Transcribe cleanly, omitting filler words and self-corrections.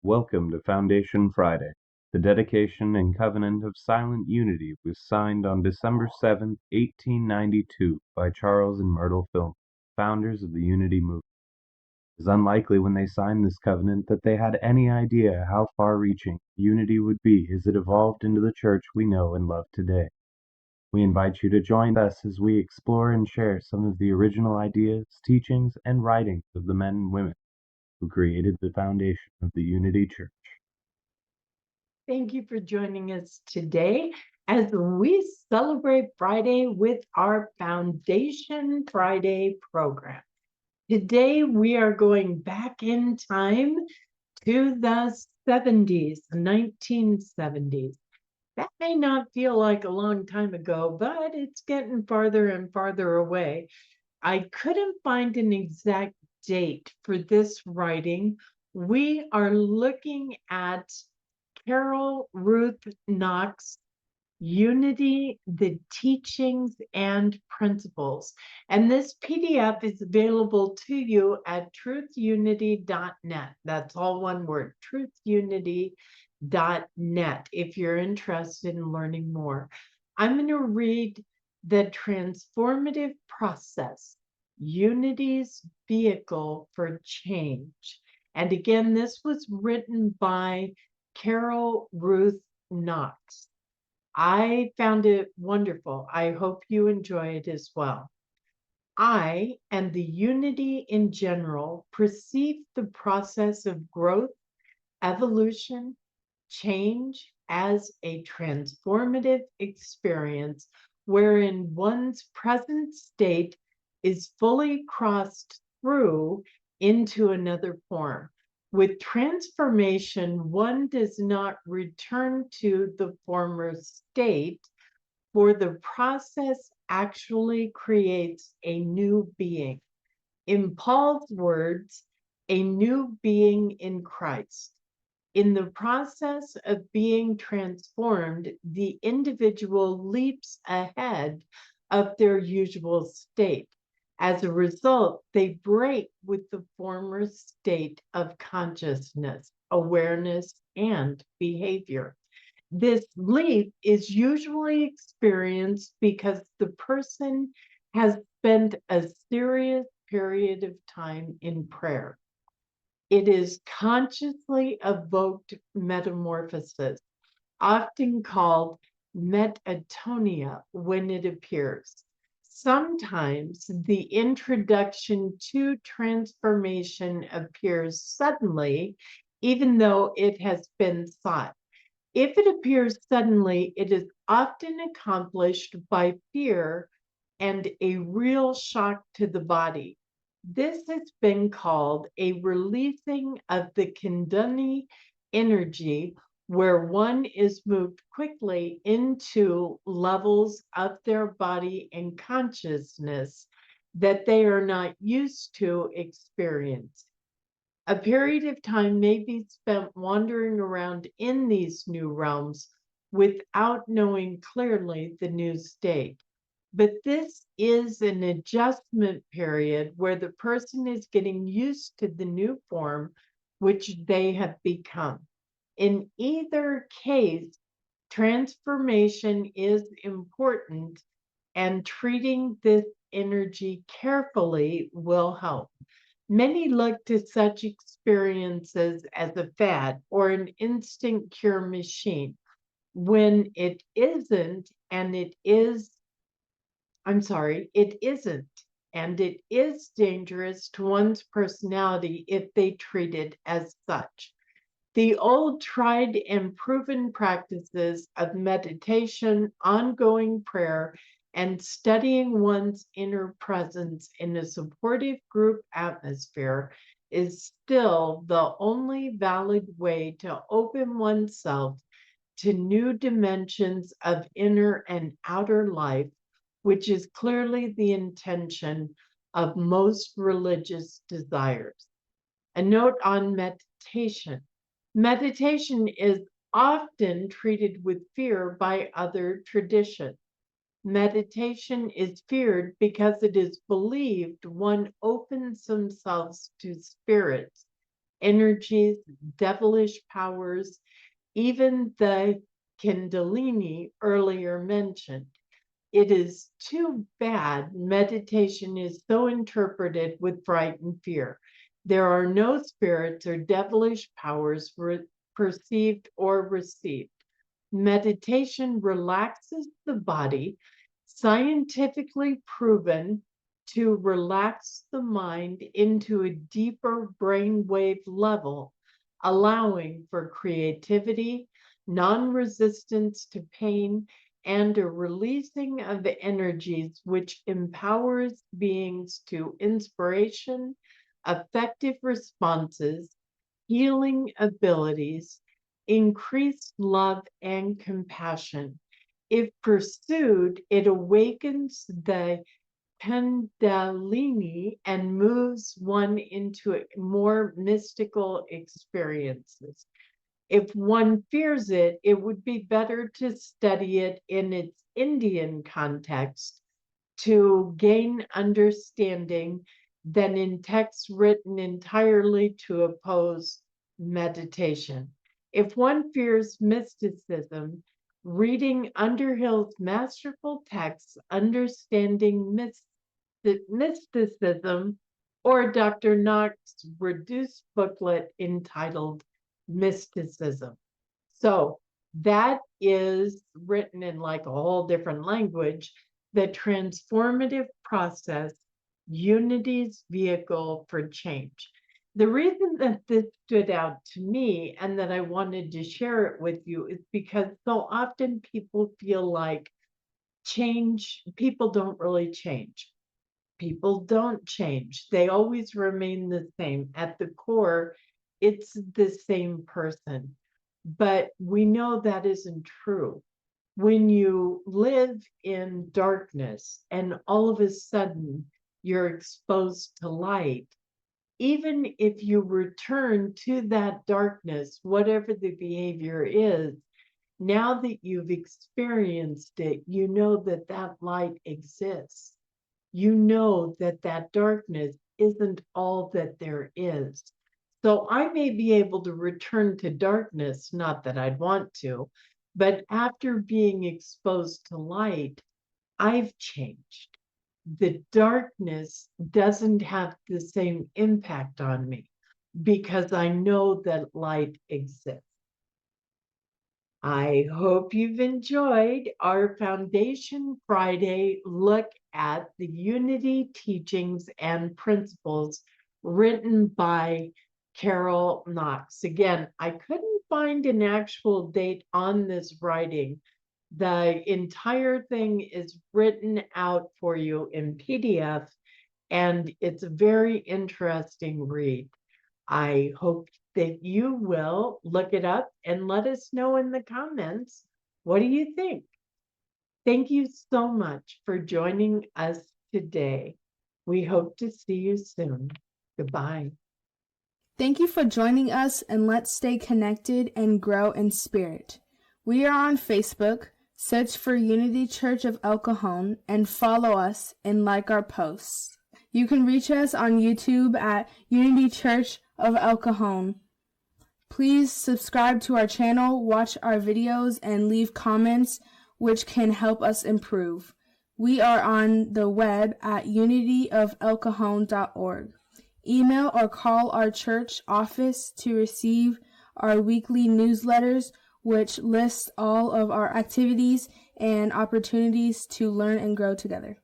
Welcome to Foundation Friday. The dedication and covenant of silent unity was signed on December 7th, 1892 by Charles and Myrtle Fillmore, founders of the Unity movement. It is unlikely when they signed this covenant that they had any idea how far-reaching unity would be as it evolved into the church we know and love today. We invite you to join us as we explore and share some of the original ideas, teachings, and writings of the men and women who created the foundation of the Unity Church. Thank you for joining us today as we celebrate Friday with our Foundation Friday program. Today, we are going back in time to the 70s, 1970s. That may not feel like a long time ago, but it's getting farther and farther away. I couldn't find an exact date for this writing. We are looking at Carol Ruth Knox, Unity, the Teachings and Principles. And this PDF is available to you at truthunity.net. That's all one word, truthunity.net, if you're interested in learning more. I'm going to read the Transformative Process, Unity's Vehicle for Change. And again, this was written by Carol Ruth Knox. I found it wonderful. I hope you enjoy it as well. I and the unity in general perceive the process of growth, evolution, change as a transformative experience wherein one's present state is fully crossed through into another form. With transformation, one does not return to the former state, for the process actually creates a new being. In Paul's words, a new being in Christ. In the process of being transformed, the individual leaps ahead of their usual state. As a result, they break with the former state of consciousness, awareness, and behavior. This leap is usually experienced because the person has spent a serious period of time in prayer. It is consciously evoked metamorphosis, often called metatonia, when it appears. Sometimes the introduction to transformation appears suddenly, even though it has been sought. If it appears suddenly, it is often accomplished by fear and a real shock to the body. This has been called a releasing of the Kundalini energy, where one is moved quickly into levels of their body and consciousness that they are not used to experience. A period of time may be spent wandering around in these new realms without knowing clearly the new state. But this is an adjustment period where the person is getting used to the new form which they have become. In either case, transformation is important, and treating this energy carefully will help. Many look to such experiences as a fad or an instant cure machine when it isn't, and it is, it isn't, and it is dangerous to one's personality if they treat it as such. The old tried and proven practices of meditation, ongoing prayer, and studying one's inner presence in a supportive group atmosphere is still the only valid way to open oneself to new dimensions of inner and outer life, which is clearly the intention of most religious desires. A note on meditation. Meditation is often treated with fear by other traditions. Meditation is feared because it is believed one opens themselves to spirits energies, devilish powers, even the Kundalini earlier mentioned. It is too bad meditation is so interpreted with fright and fear. There are no spirits or devilish powers perceived or received. Meditation relaxes the body, scientifically proven to relax the mind into a deeper brainwave level, allowing for creativity, non-resistance to pain, and a releasing of energies which empowers beings to inspiration, effective responses, healing abilities, increased love and compassion. If pursued, it awakens the Kundalini and moves one into more mystical experiences. If one fears it, it would be better to study it in its Indian context to gain understanding than in texts written entirely to oppose meditation. If one fears mysticism, reading Underhill's masterful texts, Understanding Mysticism, or Dr. Knox's reduced booklet entitled Mysticism. So that is written in like a whole different language. The Transformative Process, Unity's Vehicle for Change. The reason that this stood out to me and that I wanted to share it with you is because so often people feel like people don't really change. People don't change. They always remain the same. At the core, it's the same person. But we know that isn't true. When you live in darkness and all of a sudden you're exposed to light, even if you return to that darkness, whatever the behavior is, now that you've experienced it, you know that that light exists. You know that that darkness isn't all that there is. So I may be able to return to darkness, not that I'd want to, but after being exposed to light, I've changed. The darkness doesn't have the same impact on me because I know that light exists. I hope you've enjoyed our Foundation Friday look at the Unity teachings and principles written by Carol Knox. Again, I couldn't find an actual date on this writing. The entire thing is written out for you in PDF, and it's a very interesting read. I hope that you will look it up and let us know in the comments. What do you think? Thank you so much for joining us today. We hope to see you soon. Goodbye. Thank you for joining us, and let's stay connected and grow in spirit. We are on Facebook. Search for Unity Church of El Cajon and follow us and like our posts. You can reach us on YouTube at Unity Church of El Cajon. Please subscribe to our channel, watch our videos, and leave comments which can help us improve. We are on the web at unityofelcajon.org. Email or call our church office to receive our weekly newsletters, which lists all of our activities and opportunities to learn and grow together.